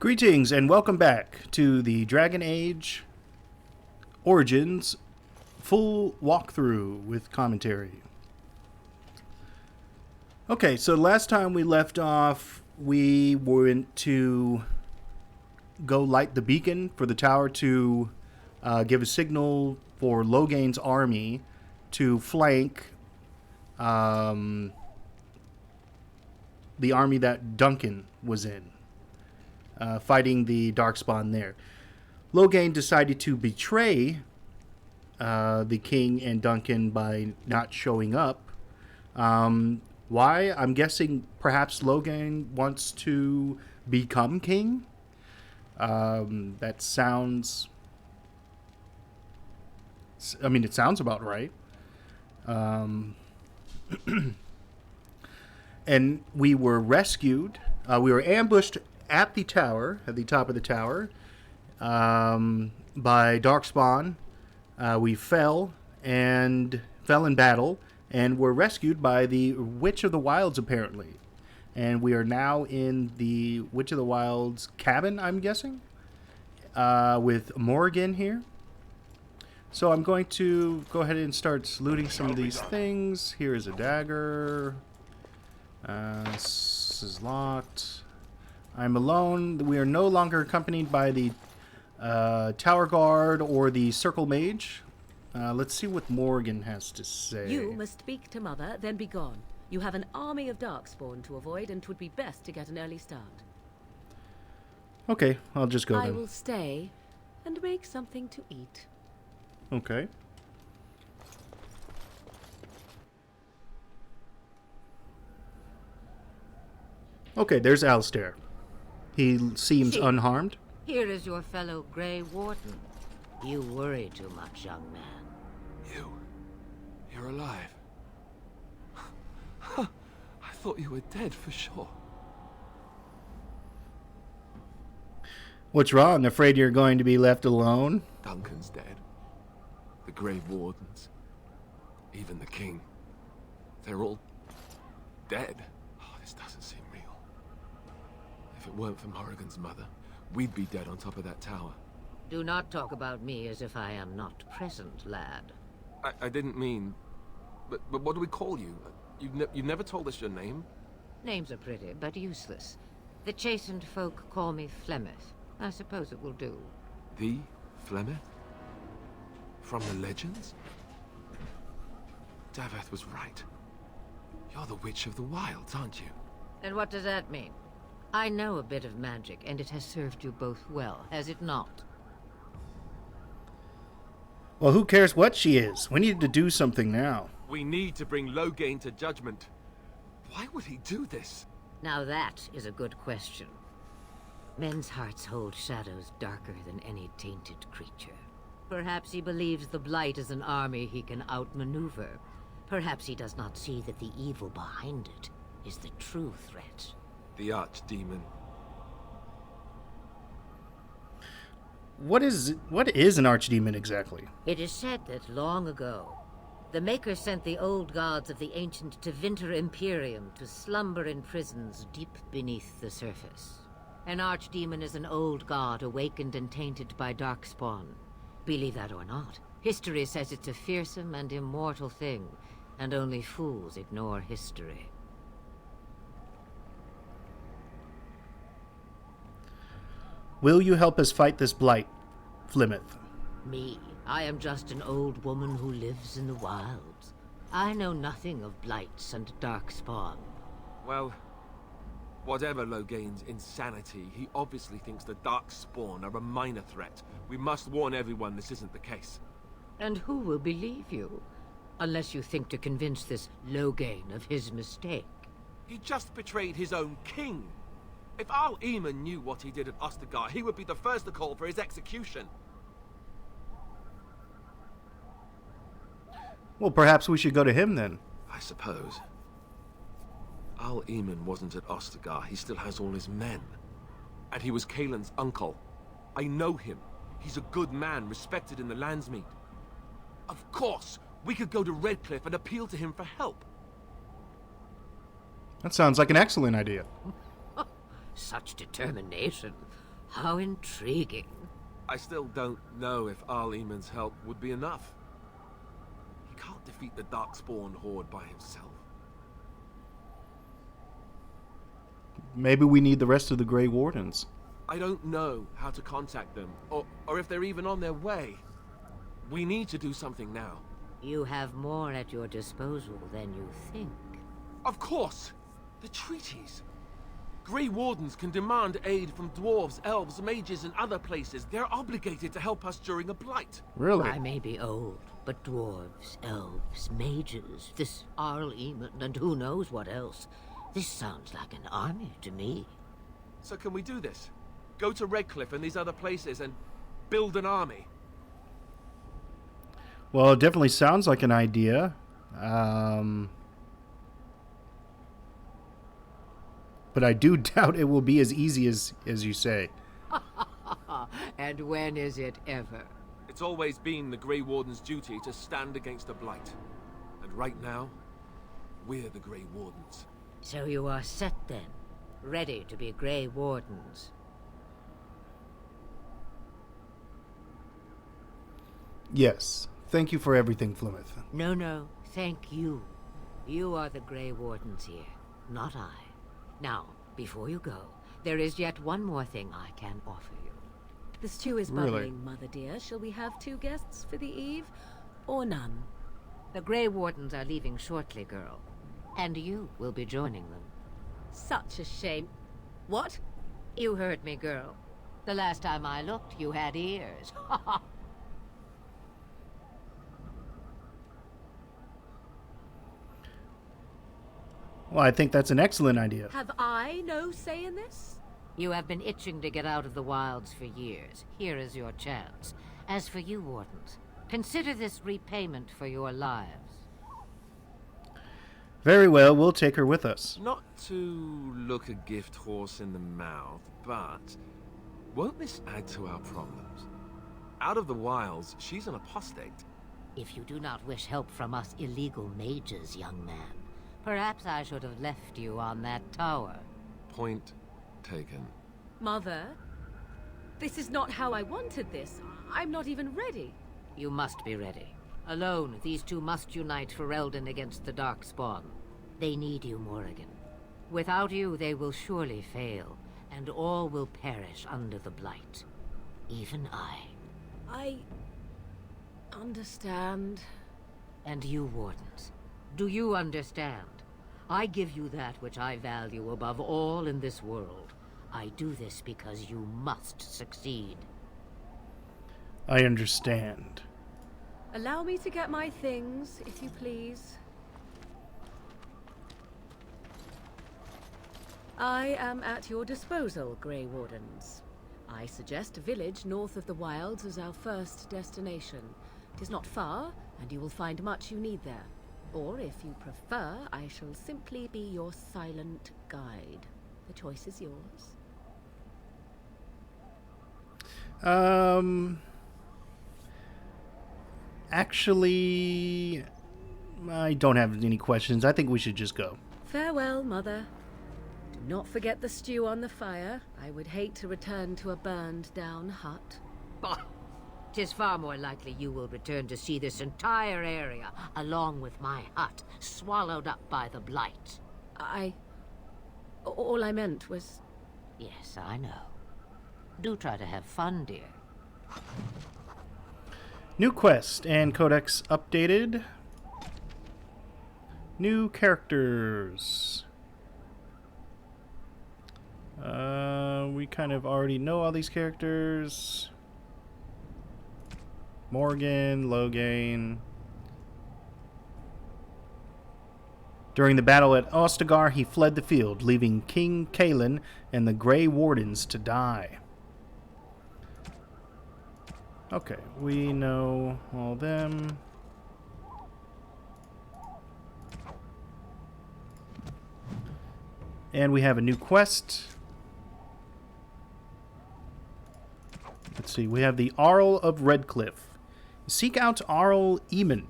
Greetings and welcome back to the Dragon Age Origins full walkthrough with commentary. Okay, so last time we left off, we went to go light the beacon for the tower to give a signal for Logain's army to flank the army that Duncan was in. Fighting the Darkspawn there. Logain decided to betray the king and Duncan by not showing up. Why? I'm guessing perhaps Logain wants to become king. That sounds... I mean, it sounds about right. And we were rescued. We were ambushed at the tower, at the top of the tower, by Darkspawn. We fell in battle and were rescued by the Witch of the Wilds, apparently. And we are now in the Witch of the Wilds cabin, I'm guessing, with Morrigan here. So I'm going to go ahead and start looting some of these things. Here is a dagger. This is locked. I'm alone. We are no longer accompanied by the Tower Guard or the Circle Mage. Let's see what Morrigan has to say. You must speak to Mother, then be gone. You have an army of Darkspawn to avoid, and 'twould be best to get an early start. Okay, I'll just go I then. will stay and make something to eat. Okay. Okay, there's Alistair. He seems unharmed. Here is your fellow Grey Warden. You worry too much, young man. You're alive. I thought you were dead for sure. What's wrong? Afraid you're going to be left alone? Duncan's dead. The Grey Wardens. Even the King. They're all dead. Oh, this doesn't seem real. If it weren't for Morrigan's mother, we'd be dead on top of that tower. Do not talk about me as if I am not present, lad. I didn't mean... But what do we call you? You've never told us your name? Names are pretty, but useless. The chastened folk call me Flemeth. I suppose it will do. The Flemeth? From the legends? Daveth was right. You're the Witch of the Wilds, aren't you? And what does that mean? I know a bit of magic, and it has served you both well, has it not? Well, who cares what she is? We need to do something now. We need to bring Logain to judgment. Why would he do this? Now that is a good question. Men's hearts hold shadows darker than any tainted creature. Perhaps he believes the Blight is an army he can outmaneuver. Perhaps he does not see that the evil behind it is the true threat. The Archdemon. What is an archdemon exactly? It is said that long ago, the Maker sent the old gods of the ancient Tevinter Imperium to slumber in prisons deep beneath the surface. An archdemon is an old god awakened and tainted by Darkspawn. Believe that or not, history says it's a fearsome and immortal thing, and only fools ignore history. Will you help us fight this blight, Flemeth? Me? I am just an old woman who lives in the wilds. I know nothing of blights and darkspawn. Well, whatever Logain's insanity, he obviously thinks the Darkspawn are a minor threat. We must warn everyone this isn't the case. And who will believe you? Unless you think to convince this Logain of his mistake. He just betrayed his own king. If Al Eamon knew what he did at Ostagar, he would be the first to call for his execution. Well, perhaps we should go to him then. I suppose. Al Eamon wasn't at Ostagar. He still has all his men. And he was Kaelin's uncle. I know him. He's a good man, respected in the Landsmeet. Of course, we could go to Redcliffe and appeal to him for help. That sounds like an excellent idea. Such determination. How intriguing. I still don't know if Arl Eamon's help would be enough. He can't defeat the Darkspawn horde by himself. Maybe we need the rest of the Grey Wardens. I don't know how to contact them, or if they're even on their way. We need to do something now. You have more at your disposal than you think. Of course! The treaties! Grey Wardens can demand aid from dwarves, elves, mages, and other places. They're obligated to help us during a blight. Really? I may be old, but dwarves, elves, mages, this Arl Eamon, and who knows what else. This sounds like an army to me. So can we do this? Go to Redcliffe and these other places and build an army? Well, it definitely sounds like an idea. But I do doubt it will be as easy as you say. And when is it ever? It's always been the Grey Warden's duty to stand against the blight. And right now, we're the Grey Wardens. So you are set then, ready to be Grey Wardens. Yes. Thank you for everything, Flemeth. No, thank you. You are the Grey Wardens here, not I. Now, before you go, there is yet one more thing I can offer you. The stew is Really? bubbling, Mother dear. Shall we have 2 guests for the eve, or none? The Grey Wardens are leaving shortly, girl. And you will be joining them. Such a shame. What? You heard me, girl. The last time I looked, you had ears. Well, I think that's an excellent idea. Have I no say in this? You have been itching to get out of the wilds for years. Here is your chance. As for you, Wardens, consider this repayment for your lives. Very well, we'll take her with us. Not to look a gift horse in the mouth, but won't this add to our problems? Out of the wilds, she's an apostate. If you do not wish help from us illegal mages, young man, perhaps I should have left you on that tower. Point taken. Mother, this is not how I wanted this. I'm not even ready. You must be ready. Alone, these two must unite for Eldon against the Darkspawn. They need you, Morrigan. Without you, they will surely fail, and all will perish under the blight. Even I. I understand. And you, Wardens, do you understand? I give you that which I value above all in this world. I do this because you must succeed. I understand. Allow me to get my things, if you please. I am at your disposal, Grey Wardens. I suggest a village north of the wilds as our first destination. It is not far, and you will find much you need there. Or, if you prefer, I shall simply be your silent guide. The choice is yours. Actually, I don't have any questions. I think we should just go. Farewell, Mother. Do not forget the stew on the fire. I would hate to return to a burned-down hut. Bah! 'Tis far more likely you will return to see this entire area, along with my hut, swallowed up by the blight. All I meant was... Yes, I know. Do try to have fun, dear. New quest and codex updated. New characters. We kind of already know all these characters. Morrigan, Lothering. During the battle at Ostagar, he fled the field, leaving King Kalen and the Grey Wardens to die. Okay, we know all them. And we have a new quest. Let's see, we have the Arl of Redcliffe. Seek out Arl Eamon.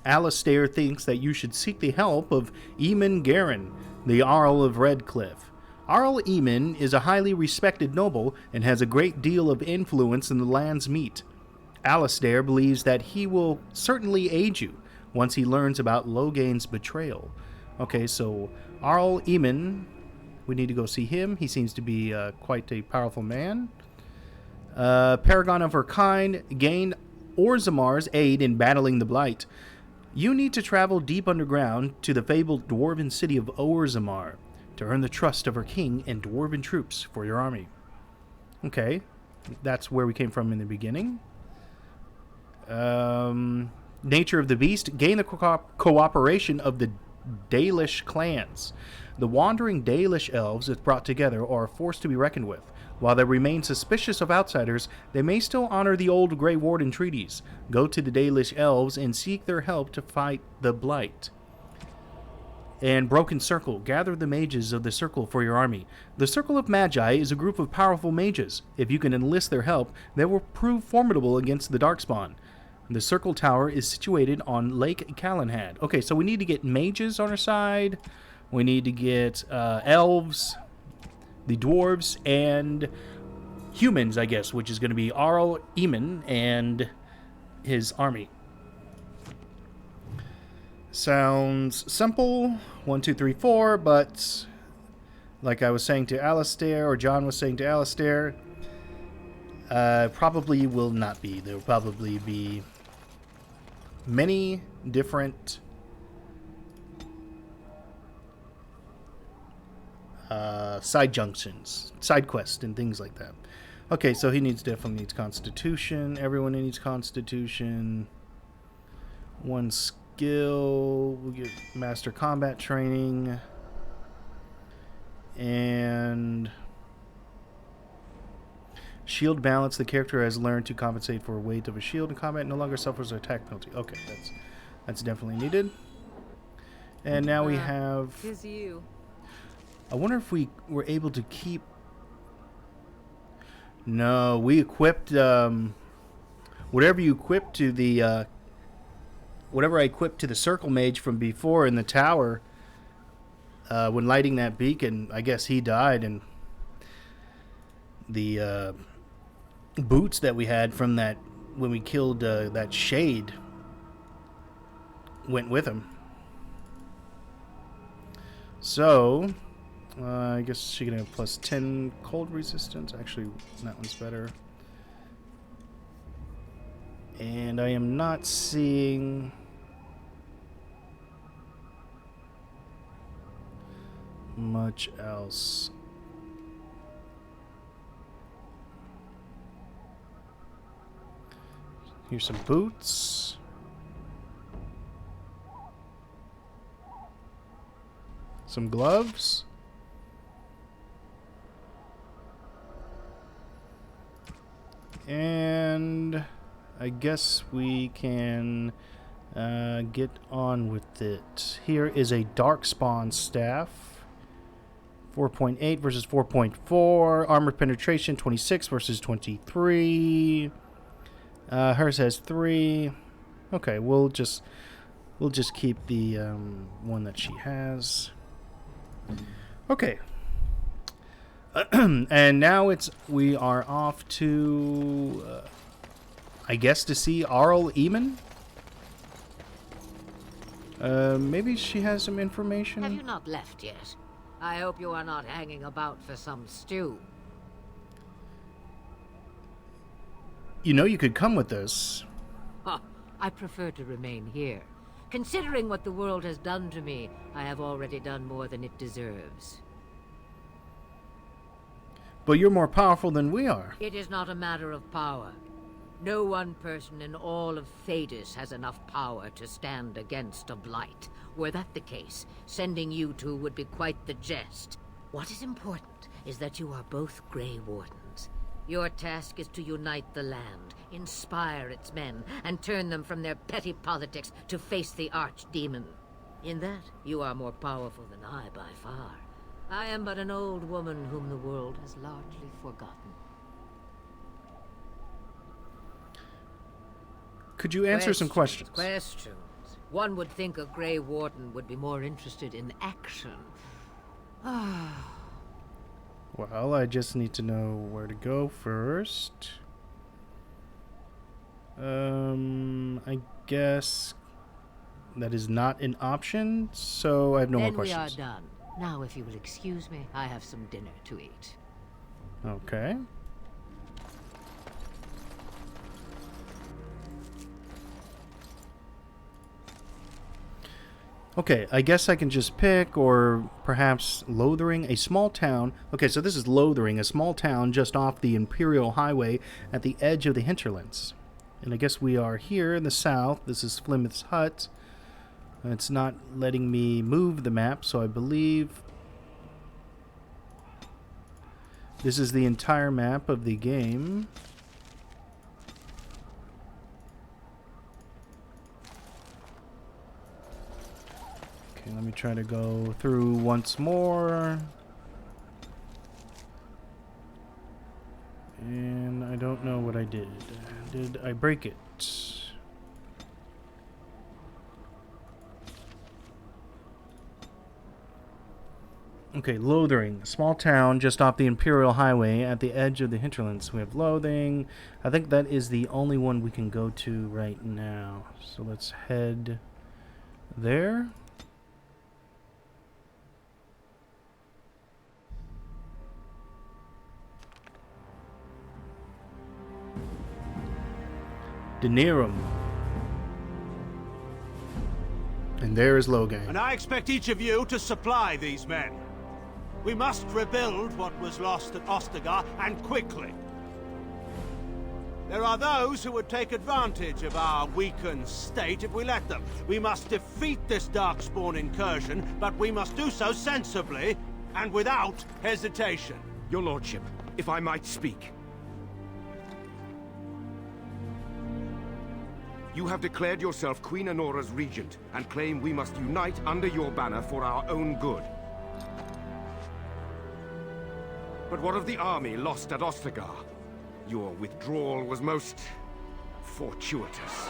Alistair thinks that you should seek the help of Eamon Garin, the Arl of Redcliffe. Arl Eamon is a highly respected noble and has a great deal of influence in the land's meet. Alistair believes that he will certainly aid you once he learns about Logain's betrayal. Okay, so Arl Eamon, we need to go see him. He seems to be quite a powerful man. Paragon of her kind, gain Orzamar's aid in battling the Blight. You need to travel deep underground to the fabled dwarven city of Orzamar to earn the trust of her king and dwarven troops for your army. Okay, that's where we came from in the beginning. Nature of the beast, gain the cooperation of the Dalish clans. The wandering Dalish elves, if brought together, are a force to be reckoned with. While they remain suspicious of outsiders, they may still honor the old Grey Warden treaties. Go to the Dalish elves and seek their help to fight the Blight. And Broken Circle, gather the mages of the Circle for your army. The Circle of Magi is a group of powerful mages. If you can enlist their help, they will prove formidable against the Darkspawn. The Circle Tower is situated on Lake Calenhad. Okay, so we need to get mages on our side. We need to get elves, the dwarves, and humans, I guess, which is going to be Arl Eamon and his army. Sounds simple, 1, 2, 3, 4, but like I was saying to Alistair, or John was saying to Alistair, probably will not be. There will probably be many different side junctions, side quests, and things like that. Okay, so he definitely needs Constitution. Everyone needs Constitution. 1 skill. We'll get Master Combat Training. And Shield Balance. The character has learned to compensate for weight of a shield in combat. No longer suffers an attack penalty. Okay, that's definitely needed. And now we have... Here's you. I wonder if we were able to keep... No, we equipped... whatever you equipped to the... whatever I equipped to the Circle Mage from before in the tower, when lighting that beacon, I guess he died, and the boots that we had from that, when we killed that shade, went with him. So... I guess she can have plus 10 cold resistance. Actually, that one's better. And I am not seeing... much else. Here's some boots. Some gloves. And I guess we can get on with it. Here is a Darkspawn staff. 4.8 versus 4.4. Armor penetration 26 versus 23. Hers has 3. Okay, we'll just keep the one that she has. Okay. And now we are off to, I guess, to see Arl Eamon. Maybe she has some information. Have you not left yet? I hope you are not hanging about for some stew. You know you could come with us. Huh, I prefer to remain here. Considering what the world has done to me, I have already done more than it deserves. But you're more powerful than we are. It is not a matter of power. No one person in all of Thedas has enough power to stand against a blight. Were that the case, sending you two would be quite the jest. What is important is that you are both Grey Wardens. Your task is to unite the land, inspire its men, and turn them from their petty politics to face the archdemon. In that, you are more powerful than I by far. I am but an old woman whom the world has largely forgotten. Could you answer some questions? Questions. One would think a Grey Warden would be more interested in action. Well, I just need to know where to go first. I guess that is not an option, so I have no more Then we questions. are done. Now, if you will excuse me, I have some dinner to eat. Okay. Okay, I guess I can just pick, or perhaps Lothering, a small town. Okay, so this is Lothering, a small town just off the Imperial Highway at the edge of the hinterlands. And I guess we are here in the south. This is Flemeth's hut. It's not letting me move the map, so I believe this is the entire map of the game. Okay, let me try to go through once more. And I don't know what I did. Did I break it? Okay, Lothering, a small town just off the Imperial Highway at the edge of the hinterlands. We have Lothering. I think that is the only one we can go to right now. So let's head there. Danerum. And there is Logang. And I expect each of you to supply these men. We must rebuild what was lost at Ostagar, and quickly. There are those who would take advantage of our weakened state if we let them. We must defeat this Darkspawn incursion, but we must do so sensibly and without hesitation. Your lordship, if I might speak. You have declared yourself Queen Honora's regent, and claim we must unite under your banner for our own good. But what of the army lost at Ostagar? Your withdrawal was most fortuitous.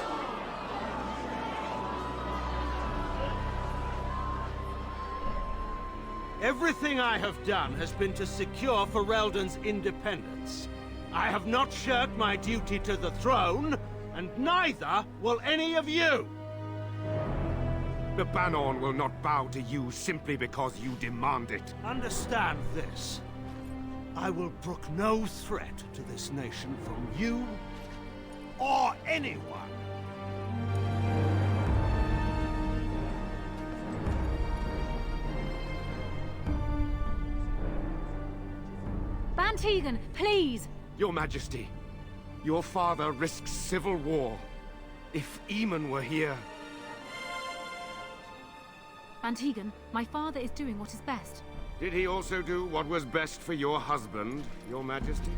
Everything I have done has been to secure Ferelden's independence. I have not shirked my duty to the throne, and neither will any of you! The Banon will not bow to you simply because you demand it. Understand this. I will brook no threat to this nation from you or anyone. Bantegan, please! Your Majesty, your father risks civil war. If Eamon were here... Bantegan, my father is doing what is best. Did he also do what was best for your husband, Your Majesty?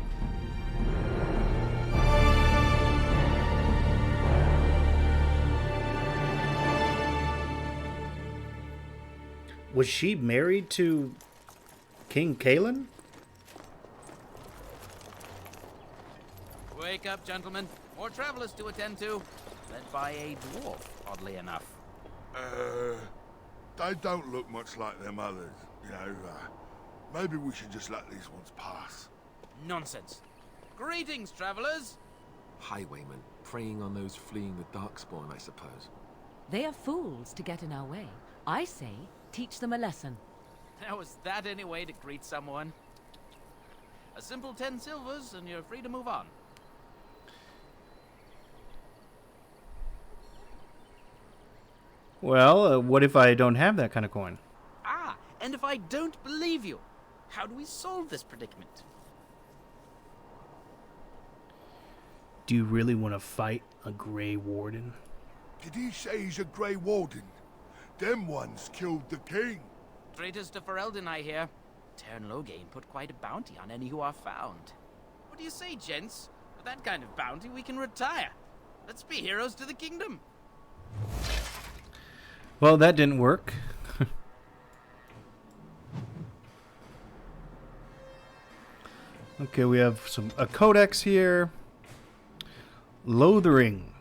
Was she married to King Kalen? Wake up, gentlemen. More travelers to attend to. Led by a dwarf, oddly enough. They don't look much like them others, you know. Maybe we should just let these ones pass. Nonsense. Greetings, travelers. Highwaymen, preying on those fleeing the Darkspawn, I suppose. They are fools to get in our way. I say, teach them a lesson. How is that any way to greet someone? A simple 10 silvers and you're free to move on. Well, what if I don't have that kind of coin? Ah, and if I don't believe you, how do we solve this predicament? Do you really want to fight a Grey Warden? Did he say he's a Grey Warden? Them ones killed the king. Traitors to Ferelden, I hear. Tern Logain put quite a bounty on any who are found. What do you say, gents? With that kind of bounty, we can retire. Let's be heroes to the kingdom. Well, that didn't work. Okay, we have a codex here. Lothering.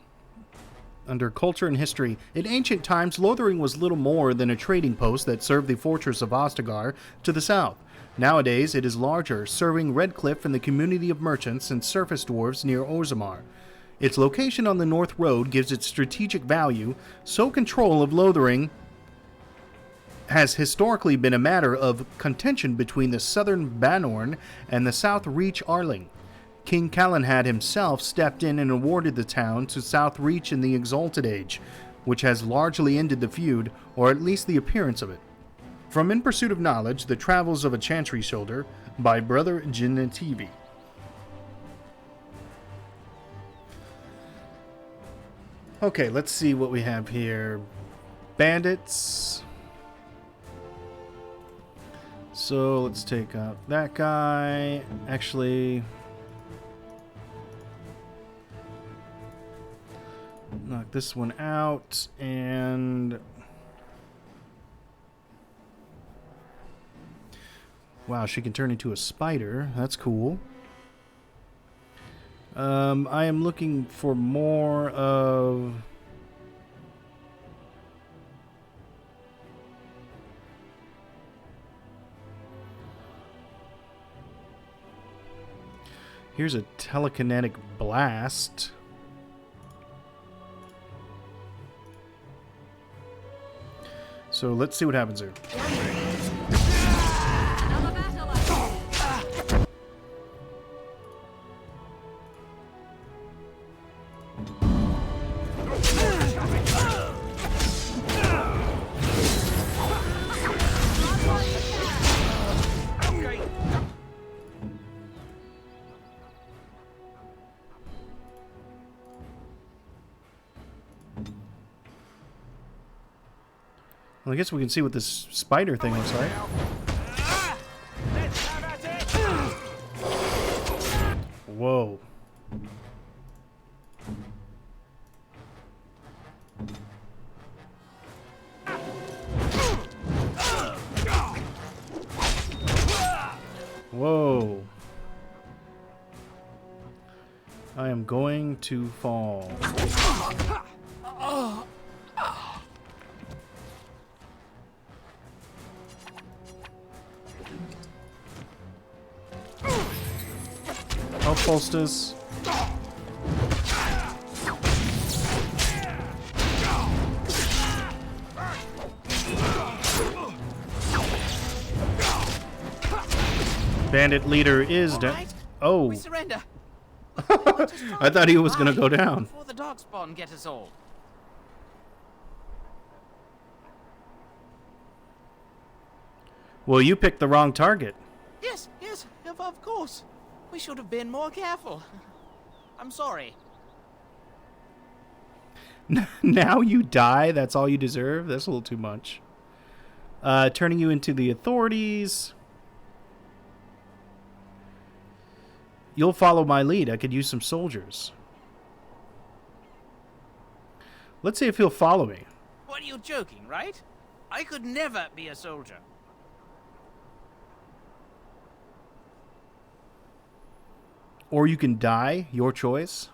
Under culture and history. In ancient times, Lothering was little more than a trading post that served the fortress of Ostagar to the south. Nowadays, it is larger, serving Redcliffe and the community of merchants and surface dwarves near Orzammar. Its location on the North Road gives it strategic value, so control of Lothering has historically been a matter of contention between the southern Banorn and the South Reach Arling. King Calenhad himself stepped in and awarded the town to South Reach in the Exalted Age, which has largely ended the feud, or at least the appearance of it. From In Pursuit of Knowledge, The Travels of a Chantry Shoulder, by Brother Genetivi. Okay, let's see what we have here. Bandits. So let's take out that guy. Actually, knock this one out, and wow, she can turn into a spider. That's cool. I am looking for more of... Here's a telekinetic blast. So let's see what happens here. Well, I guess we can see what this spider thing looks like. Whoa. Whoa. I am going to fall. Help, Holstus. Bandit leader is down. Right. Oh. We surrender. I thought he was going to go down. Before the Darkspawn get us all. Well, you picked the wrong target. Yes, of course. We should have been more careful. I'm sorry. Now you die? That's all you deserve? That's a little too much. Turning you into the authorities. You'll follow my lead. I could use some soldiers. Let's see if he'll follow me. What, are you joking, right? I could never be a soldier. Or you can die. Your choice.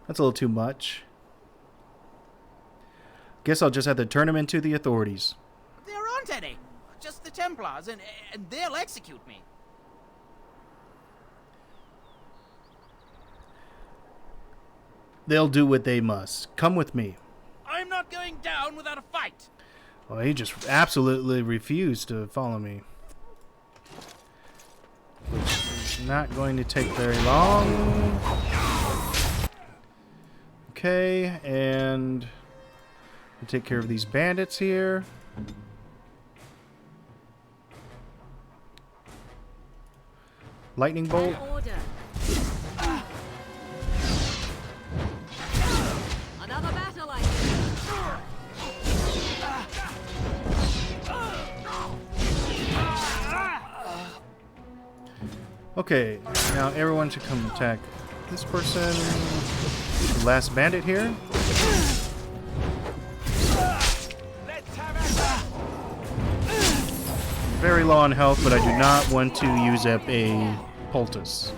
That's a little too much. Guess I'll just have to turn him into the authorities. There aren't any. Just the Templars, and they'll execute me. They'll do what they must. Come with me. I'm not going down without a fight. Well, he just absolutely refused to follow me. Which is not going to take very long. Okay, and we'll take care of these bandits here. Lightning bolt. Another battle like Okay, now everyone should come attack this person. The last bandit here. Very low on health, but I do not want to use up a poultice.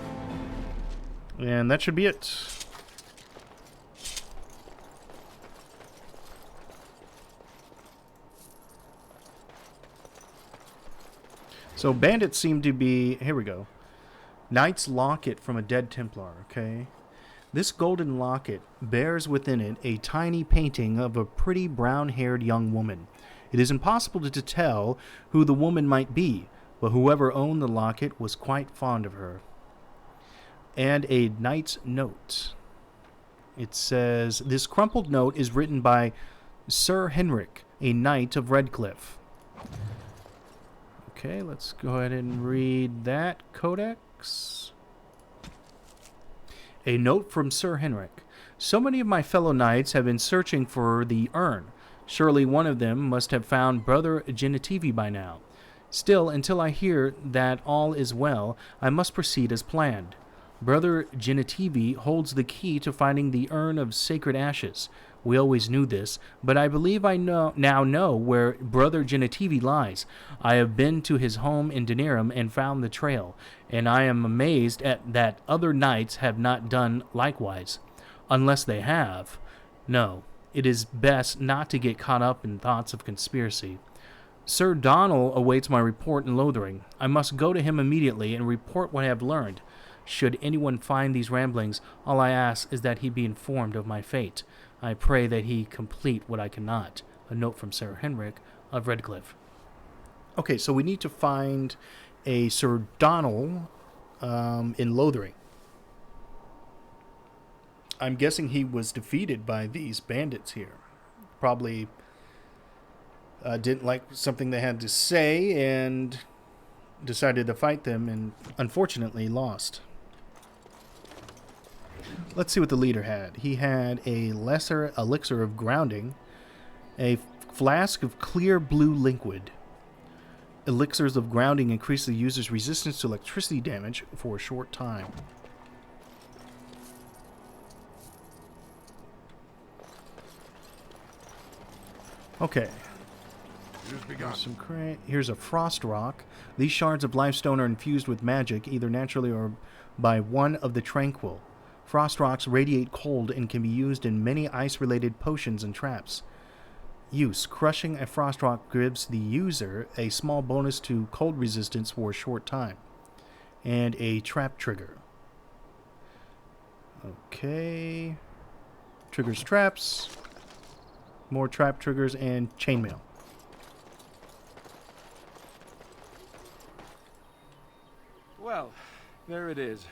And that should be it. So bandits seem to be... Here we go. Knight's locket from a dead Templar, okay? This golden locket bears within it a tiny painting of a pretty brown-haired young woman. It is impossible to tell who the woman might be, but whoever owned the locket was quite fond of her. And a knight's note. It says, this crumpled note is written by Sir Henrik, a knight of Redcliffe. Okay, let's go ahead and read that codex. A note from Sir Henrik. So many of my fellow knights have been searching for the urn. Surely one of them must have found Brother Genitivi by now. Still, until I hear that all is well, I must proceed as planned. Brother Genitivi holds the key to finding the urn of sacred ashes. We always knew this, but I believe I now know where Brother Genitivi lies. I have been to his home in Danerum and found the trail, and I am amazed at that other knights have not done likewise. Unless they have. No, it is best not to get caught up in thoughts of conspiracy. Sir Donald awaits my report in Lothering. I must go to him immediately and report what I have learned. Should anyone find these ramblings, all I ask is that he be informed of my fate. I pray that he complete what I cannot. A note from Sir Henrik of Redcliffe. Okay, so we need to find a Sir Donald in Lothering. I'm guessing he was defeated by these bandits here. Probably didn't like something they had to say and decided to fight them and unfortunately lost. Let's see what the leader had. He had a lesser elixir of grounding, a flask of clear blue liquid. Elixirs of grounding increase the user's resistance to electricity damage for a short time. Okay. Here's a frost rock. These shards of lifestone are infused with magic, either naturally or by one of the tranquil. Frost rocks radiate cold and can be used in many ice-related potions and traps. Use. Crushing a frost rock gives the user a small bonus to cold resistance for a short time. And a trap trigger. Okay. Triggers traps. More trap triggers and chainmail. Well, there it is.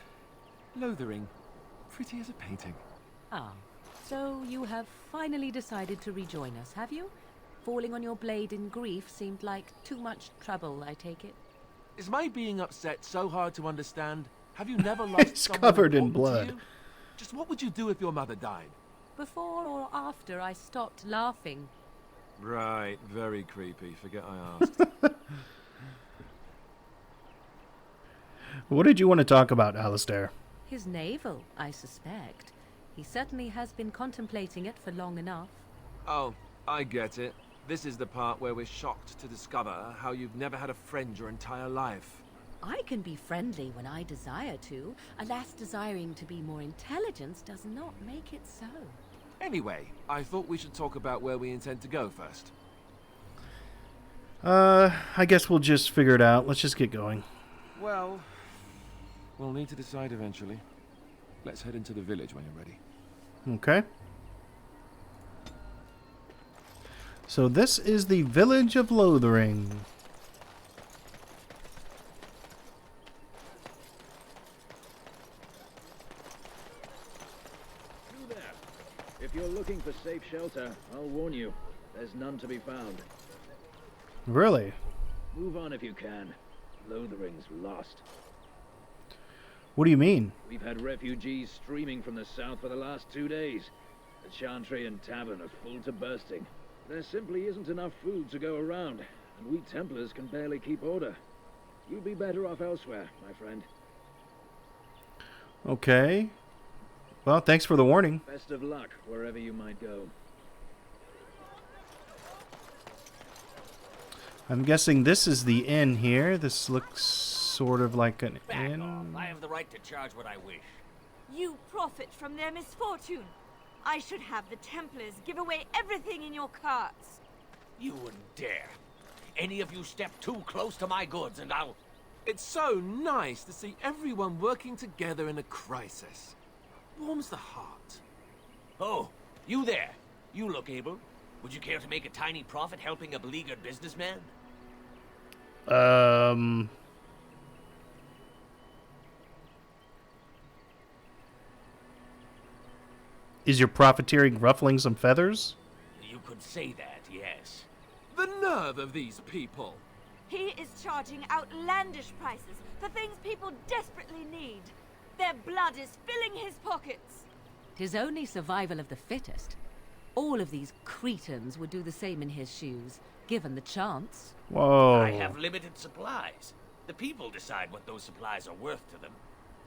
Lothering. Pretty as a painting. Ah, so you have finally decided to rejoin us, have you? Falling on your blade in grief seemed like too much trouble, I take it. Is my being upset so hard to understand? Have you never lost It's someone covered in important to blood. you? Just what would you do if your mother died? Before or after I stopped laughing? Right, very creepy. Forget I asked. What did you want to talk about, Alistair? His navel, I suspect. He certainly has been contemplating it for long enough. Oh, I get it. This is the part where we're shocked to discover how you've never had a friend your entire life. I can be friendly when I desire to. Alas, desiring to be more intelligent does not make it so. Anyway, I thought we should talk about where we intend to go first. I guess we'll just figure it out. Let's just get going. Well, we'll need to decide eventually. Let's head into the village when you're ready. Okay. So this is the village of Lothering. You there. If you're looking for safe shelter, I'll warn you, there's none to be found. Really? Move on if you can. Lothering's lost. What do you mean? We've had refugees streaming from the south for the last 2 days. The Chantry and Tavern are full to bursting. There simply isn't enough food to go around, and we Templars can barely keep order. You'd be better off elsewhere, my friend. Okay. Well, thanks for the warning. Best of luck wherever you might go. I'm guessing this is the inn here. This looks sort of like an Back inn. off. I have the right to charge what I wish. You profit from their misfortune. I should have the Templars give away everything in your carts. You wouldn't dare. Any of you step too close to my goods and I'll... It's so nice to see everyone working together in a crisis. Warms the heart. Oh, you there. You look able. Would you care to make a tiny profit helping a beleaguered businessman? Is your profiteering ruffling some feathers? You could say that, yes. The nerve of these people! He is charging outlandish prices for things people desperately need. Their blood is filling his pockets. 'Tis only survival of the fittest. All of these cretins would do the same in his shoes, given the chance. Whoa. I have limited supplies. The people decide what those supplies are worth to them.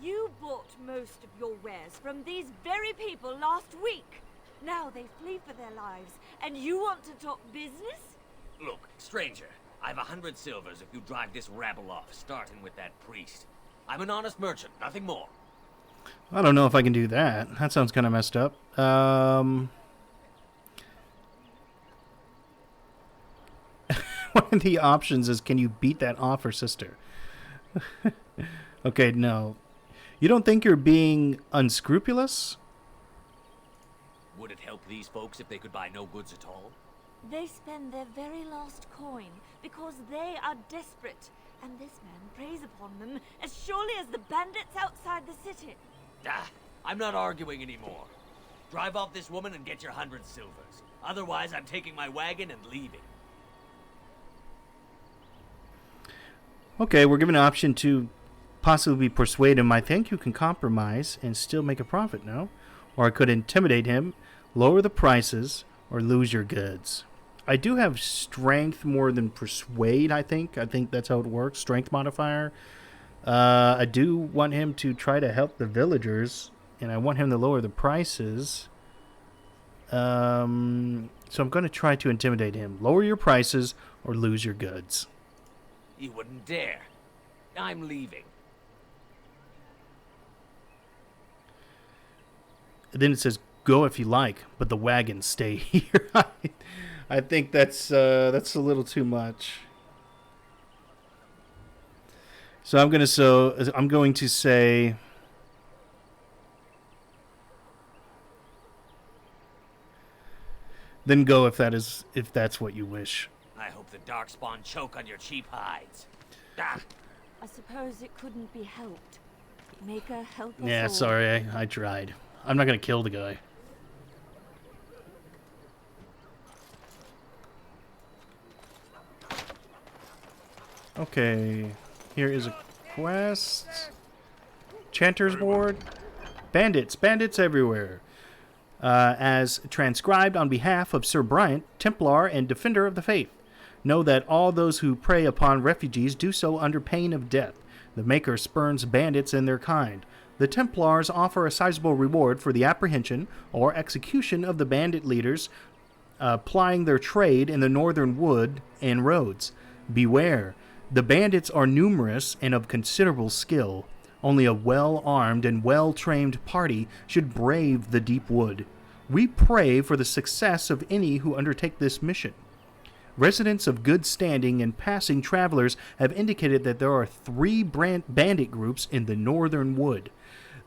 You bought most of your wares from these very people last week. Now they flee for their lives, and you want to talk business? Look, stranger, I've 100 silvers if you drive this rabble off, starting with that priest. I'm an honest merchant, nothing more. I don't know if I can do that. That sounds kind of messed up. One of the options is, can you beat that off her sister? Okay, no. You don't think you're being unscrupulous? Would it help these folks if they could buy no goods at all? They spend their very last coin because they are desperate, and this man preys upon them as surely as the bandits outside the city. Ah, I'm not arguing anymore. Drive off this woman and get your 100 silvers. Otherwise, I'm taking my wagon and leaving. Okay, we're given an option to possibly persuade him. I think you can compromise and still make a profit, no? Or I could intimidate him, lower the prices, or lose your goods. I do have strength more than persuade, I think. I think that's how it works. Strength modifier. I do want him to try to help the villagers, and I want him to lower the prices. So I'm going to try to intimidate him. Lower your prices or lose your goods. You wouldn't dare. I'm leaving. And then it says, go if you like, but the wagons stay here. I think that's a little too much. So I'm going to say, then go if that's what you wish. I hope the Darkspawn choke on your cheap hides. Ah. I suppose it couldn't be helped. Maker, help us Yeah, all. sorry, I tried. I'm not going to kill the guy. Okay, here is a quest. Chanter's Ward. Bandits everywhere. As transcribed on behalf of Sir Bryant, Templar and Defender of the Faith. Know that all those who prey upon refugees do so under pain of death. The Maker spurns bandits and their kind. The Templars offer a sizable reward for the apprehension or execution of the bandit leaders plying their trade in the northern wood and roads. Beware, the bandits are numerous and of considerable skill. Only a well-armed and well-trained party should brave the deep wood. We pray for the success of any who undertake this mission. Residents of good standing and passing travelers have indicated that there are 3 bandit groups in the northern wood.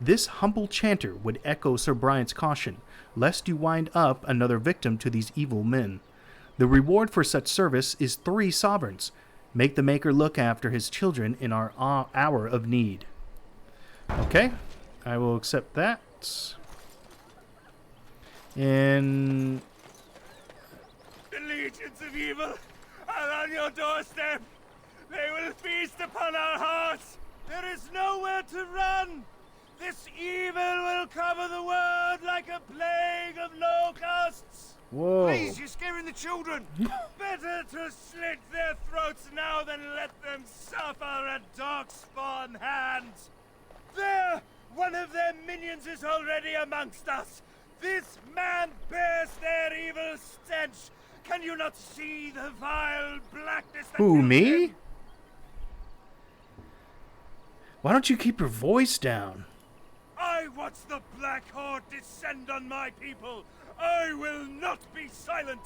This humble chanter would echo Sir Bryant's caution, lest you wind up another victim to these evil men. The reward for such service is 3 sovereigns. Make the Maker look after his children in our hour of need. Okay, I will accept that. And The legions of evil are on your doorstep. They will feast upon our hearts. There is nowhere to run. This evil will cover the world like a plague of locusts. whoa. Please, you're scaring the children. Better to slit their throats now than let them suffer at Darkspawn hands. There! One of their minions is already amongst us. This man bears their evil stench. Can you not see the vile blackness that Who, fills me? him? Why don't you keep your voice down? I watch the Black Horde descend on my people. I will not be silent.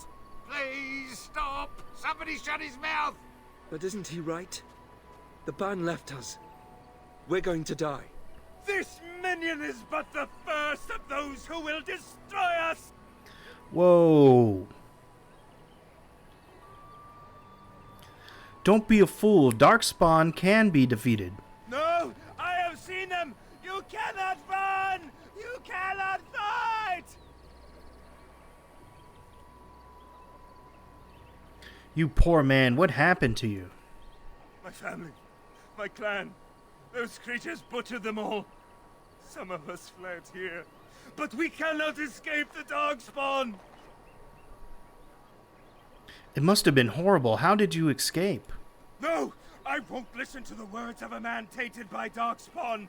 Please stop! Somebody shut his mouth! But isn't he right? The ban left us. We're going to die. This minion is but the first of those who will destroy us! Whoa. Don't be a fool. Darkspawn can be defeated. No! I have seen them! You cannot run! You cannot fight! You poor man, what happened to you? My family, my clan, those creatures butchered them all. Some of us fled here, but we cannot escape the Darkspawn! It must have been horrible. How did you escape? No! I won't listen to the words of a man tainted by Darkspawn!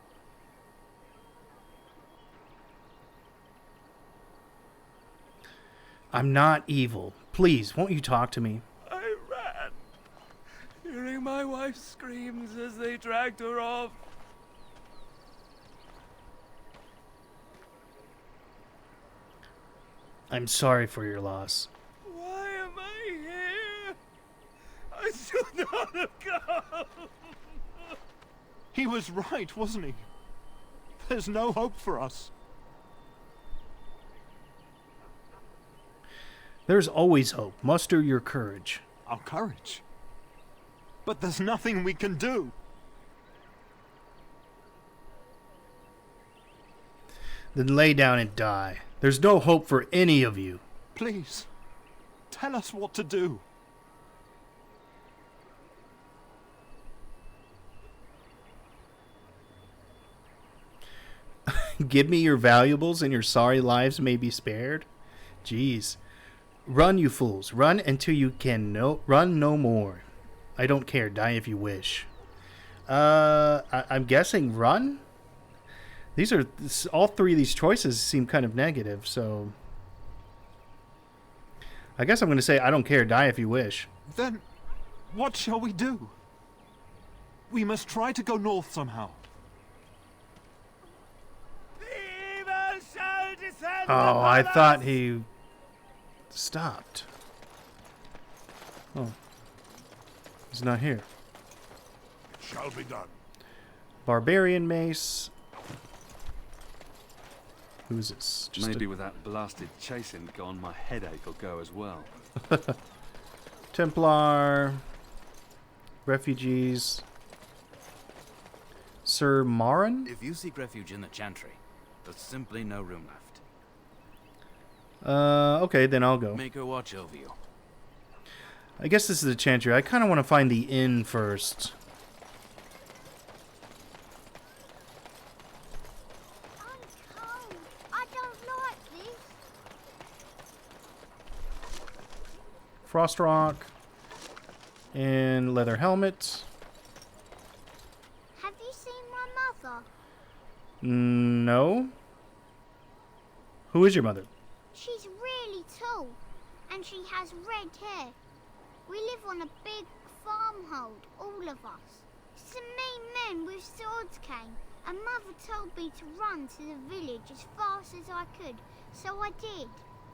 I'm not evil. Please, won't you talk to me? I ran, hearing my wife's screams as they dragged her off. I'm sorry for your loss. Why am I here? I should not have come! He was right, wasn't he? There's no hope for us. There's always hope. Muster your courage. Our courage? But there's nothing we can do. Then lay down and die. There's no hope for any of you. Please, tell us what to do. Give me your valuables and your sorry lives may be spared. Jeez. Run, you fools. Run until you can run no more. I don't care. Die if you wish. I'm guessing run? These are... all three of these choices seem kind of negative, so... I guess I'm going to say I don't care. Die if you wish. Then, what shall we do? We must try to go north somehow. Oh, I thought he stopped. Oh. He's not here. It shall be done. Barbarian mace. Who is this? Maybe with that blasted chasing gone, my headache will go as well. Templar. Refugees. Sir Marin? If you seek refuge in the Chantry, there's simply no room left. Okay, then I'll go. Make her watch over you. I guess this is the Chantry. I kind of want to find the inn first. I'm cold. I don't like this. Frost Rock. And leather helmet. Have you seen my mother? No. Who is your mother? She's really tall, and she has red hair. We live on a big farmhold, all of us. Some mean men with swords came, and Mother told me to run to the village as fast as I could, so I did.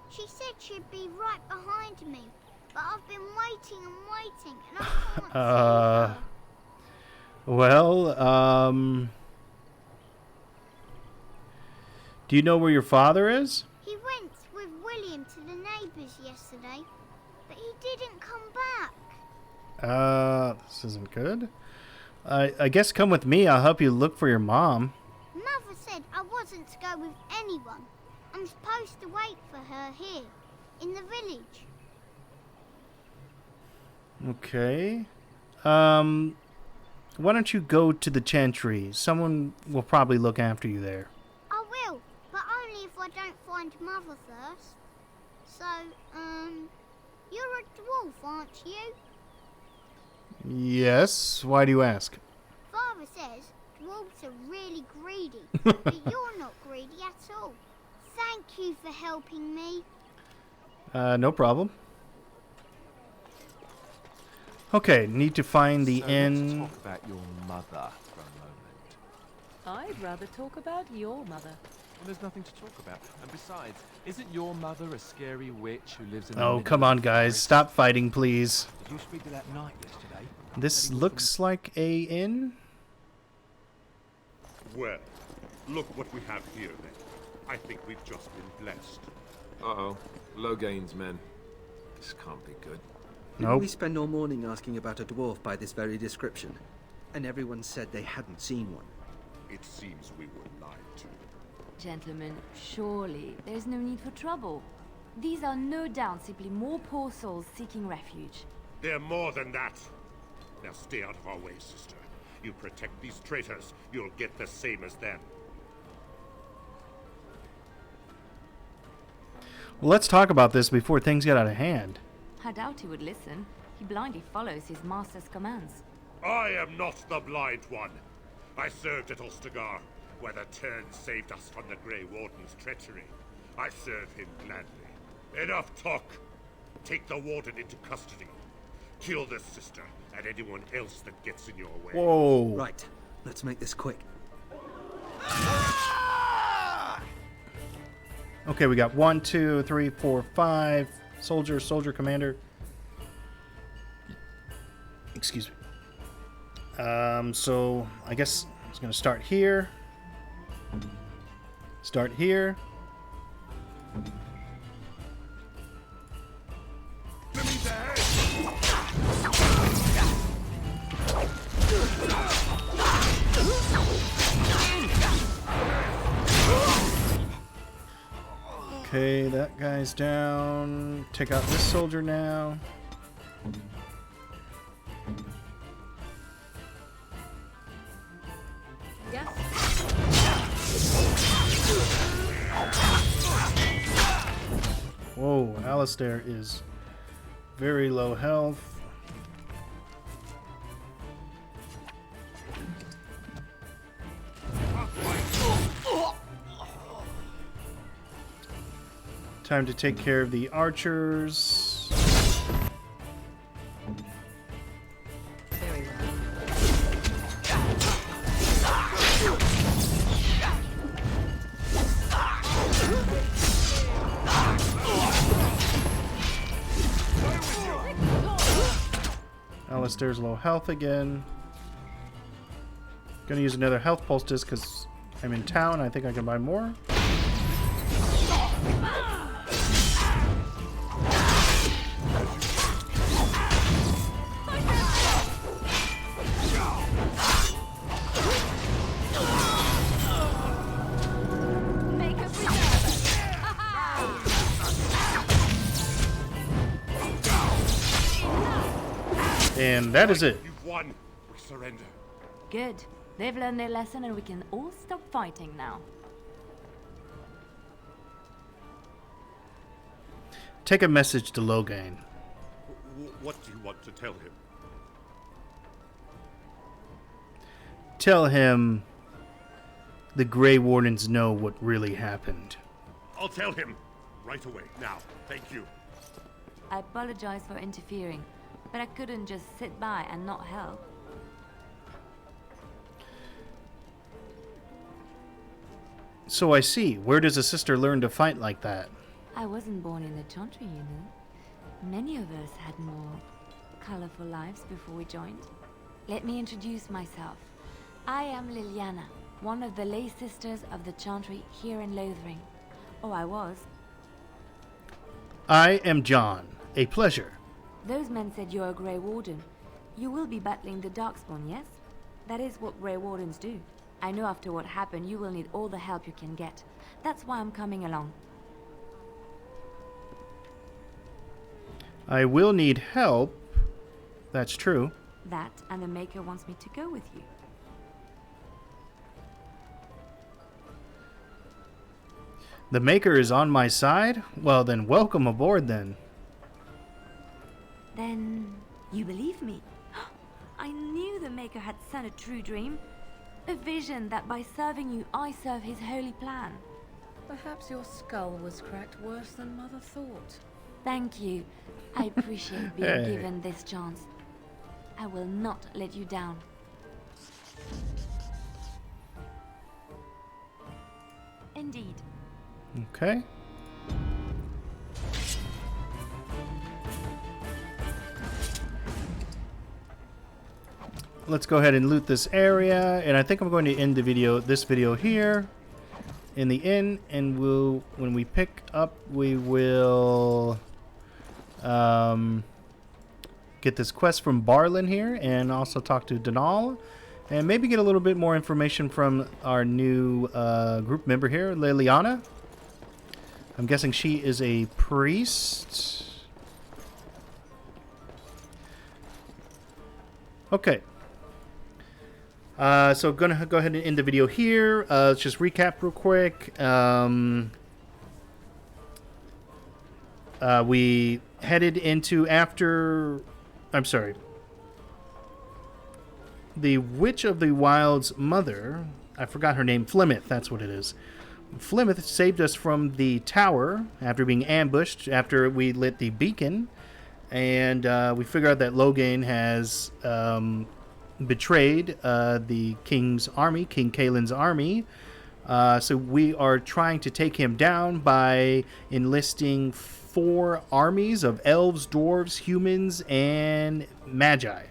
She said she'd be right behind me, but I've been waiting and waiting, and I can't see her. Well, do you know where your father is? He went with William to the neighbours yesterday, but he didn't come back. This isn't good. I guess come with me. I'll help you look for your mom. Mother said I wasn't to go with anyone. I'm supposed to wait for her here, in the village. Okay. Why don't you go to the Chantry? Someone will probably look after you there. I will, but only if I don't find Mother first. So, you're a dwarf, aren't you? Yes. Why do you ask? Father says dwarves are really greedy, but you're not greedy at all. Thank you for helping me. No problem. Okay, need to find the inn. Talk about your mother for a moment. I'd rather talk about your mother. Well, there's nothing to talk about. And besides, isn't your mother a scary witch who lives in Oh, come on, guys. Stop fighting, please. Did you speak to that knight yesterday? This looks like a inn. Well, look what we have here, then. I think we've just been blessed. Uh-oh. Logain's men. This can't be good. Didn't we spend all morning asking about a dwarf by this very description? And everyone said they hadn't seen one. It seems we were lied to. Gentlemen, surely there's no need for trouble. These are no doubt simply more poor souls seeking refuge. They're more than that. Now stay out of our way, sister. You protect these traitors, you'll get the same as them. Well, let's talk about this before things get out of hand. I doubt he would listen. He blindly follows his master's commands. I am not the blind one. I served at Ostagar, where the Turn saved us from the Grey Warden's treachery. I serve him gladly. Enough talk. Take the Warden into custody. Kill this sister and anyone else that gets in your way. Whoa. Right. Let's make this quick. Okay, we got 1, 2, 3, 4, 5. Soldier, commander. Excuse me. So I guess it's going to start here. Start here. Okay, that guy's down. Take out this soldier now. Yes. Whoa, Alistair is very low health. Time to take care of the archers. Very well. Alistair's low health again. Gonna use another health poultice because I'm in town. I think I can buy more. And that is it. You've won. We surrender. Good. They've learned their lesson and we can all stop fighting now. Take a message to Logain. What do you want to tell him? Tell him the Grey Wardens know what really happened. I'll tell him right away. Now, thank you. I apologize for interfering, but I couldn't just sit by and not help. So I see. Where does a sister learn to fight like that? I wasn't born in the Chantry, you know. Many of us had more colorful lives before we joined. Let me introduce myself. I am Liliana, one of the lay sisters of the Chantry here in Lothering. Oh, I was. I am John. A pleasure. Those men said you're a Grey Warden. You will be battling the Darkspawn, yes? That is what Grey Wardens do. I know after what happened, you will need all the help you can get. That's why I'm coming along. I will need help. That's true. That, and the Maker wants me to go with you. The Maker is on my side? Well, then welcome aboard, then. Then you believe me? I knew the Maker had sent a true dream. A vision that by serving you, I serve his holy plan. Perhaps your skull was cracked worse than Mother thought. Thank you. I appreciate being given this chance. I will not let you down. A indeed. Okay. Let's go ahead and loot this area, and I think I'm going to end this video here in the inn, and when we pick up, we will get this quest from Barlin here, and also talk to Denal, and maybe get a little bit more information from our new group member here, Liliana. I'm guessing she is a priest. Okay. So I'm going to go ahead and end the video here. Let's just recap real quick. We headed into the Witch of the Wild's mother. I forgot her name. Flemeth, that's what it is. Flemeth saved us from the tower after being ambushed after we lit the beacon. And we figured out that Lothering has betrayed the king's army, King Kaelin's army. So we are trying to take him down by enlisting 4 armies of elves, dwarves, humans, and magi.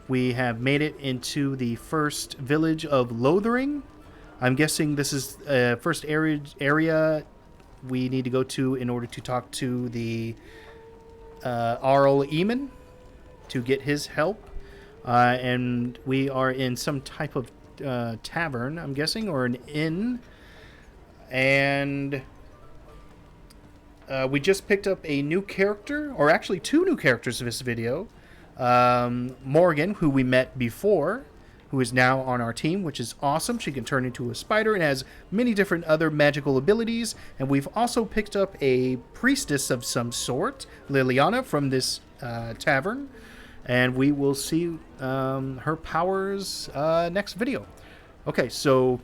We have made it into the first village of Lothering. I'm guessing this is first area we need to go to in order to talk to the Arl Eamon to get his help. And we are in some type of tavern, I'm guessing, or an inn. And we just picked up a new character, or actually 2 new characters in this video. Morrigan, who we met before, who is now on our team, which is awesome. She can turn into a spider and has many different other magical abilities. And we've also picked up a priestess of some sort, Liliana, from this tavern. And we will see her powers next video. Okay, so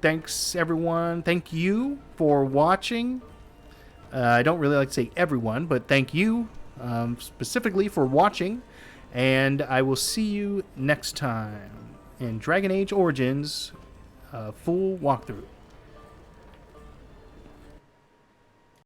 thanks, everyone. Thank you for watching. I don't really like to say everyone, but thank you specifically for watching. And I will see you next time in Dragon Age Origins full walkthrough.